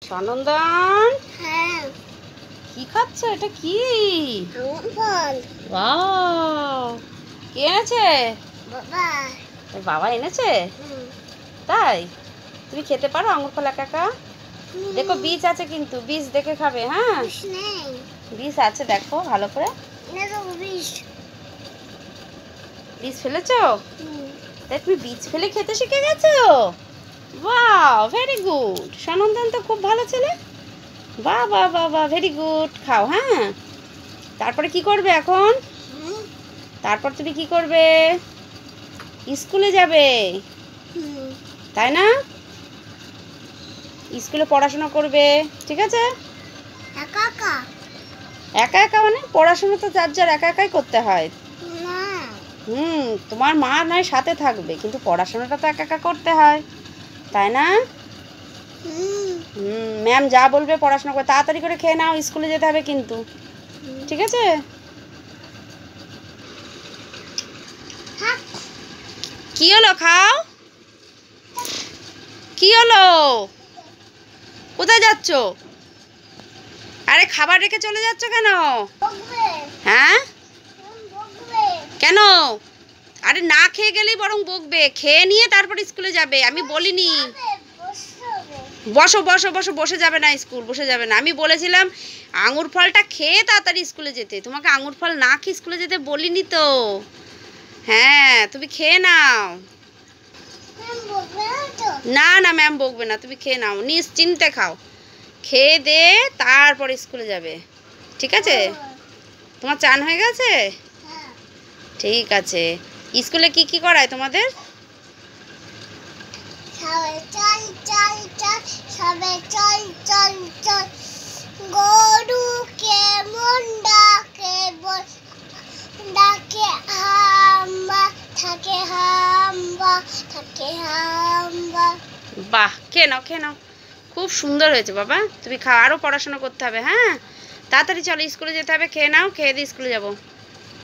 সনন্দন, হ্যাঁ, কি খাচ্ছ? এটা কি? আঙুর ফল। ওয়াও, কে এনেছে? বাবা। তোর বাবা এনেছে? হুম। তাই? তুমি খেতে পারো আঙুর ফল একা একা? দেখো বীজ আছে, কিন্তু বীজ দেখে খাবে। হ্যাঁ, বিষ নেই। বীজ আছে, দেখো ভালো করে। না তো বিষ। বীজ ফেলেছো? হুম। তাই তুমি বীজ ফেলে খেতে শিখে গেছো? Wow, very good. সনন্দন তো খুব ভালো ছেলে। বাহ বাহ বাহ বাহ, ভেরি গুড। খাও। হ্যাঁ, তারপরে কি করবে এখন? হুম। তারপর তুমি কি করবে? স্কুলে যাবে, হুম। তাই না? স্কুলে পড়াশোনা করবে, ঠিক আছে? একা একা? একা একা মানে পড়াশোনা তো যার যার একা একাই করতে হয়। না। তোমার মা নয় সাথে থাকবে, কিন্তু পড়াশোনাটা তো একা একা করতে হয়, তাই না? হুম। ম্যাম যা বলবে পড়াশোনা করে তাড়াতাড়ি করে খেয়ে নাও, স্কুলে যেতে হবে কিন্তু, ঠিক আছে? কি হলো? খাও। কি হলো? কোথায় যাচ্ছ? আরে খাবার রেখে চলে যাচ্ছ কেন? হ্যাঁ, কেন? আরে না খেয়ে গেলেই বরং বকবে, খেয়ে নিয়ে তারপর স্কুলে যাবে। আমি বলিনি। বসো বসো বসো, বসে যাবে না, স্কুল বসে যাবে না। আমি বলেছিলাম আঙুর ফলটা খেয়ে তাড়াতাড়ি স্কুলে যেতে, তোমাকে আঙুর ফল না খেয়ে স্কুলে যেতে বলিনি তো। হ্যাঁ, তুমি খেয়ে নাও। না না, ম্যাম বকবে না, তুমি খেয়ে নাও, নিশ্চিন্তে খাও। খেয়ে দে তারপর স্কুলে যাবে, ঠিক আছে? তোমার চান হয়ে গেছে? ঠিক আছে। স্কুলে কি কি করায় তোমাদের? গরু কেমন ডাকে বল, ডাকে হাম্বা, থাকে হাম্বা, থাকে হাম্বা। বাহ, খেয়ে নাও খেয়ে নাও, খুব সুন্দর হয়েছে বাবা। তুমি খাও, আরও পড়াশোনা করতে হবে। হ্যাঁ, তাড়াতাড়ি চলো, স্কুলে যেতে হবে। খেয়ে নাও, খেয়ে দিয়ে স্কুলে যাবো।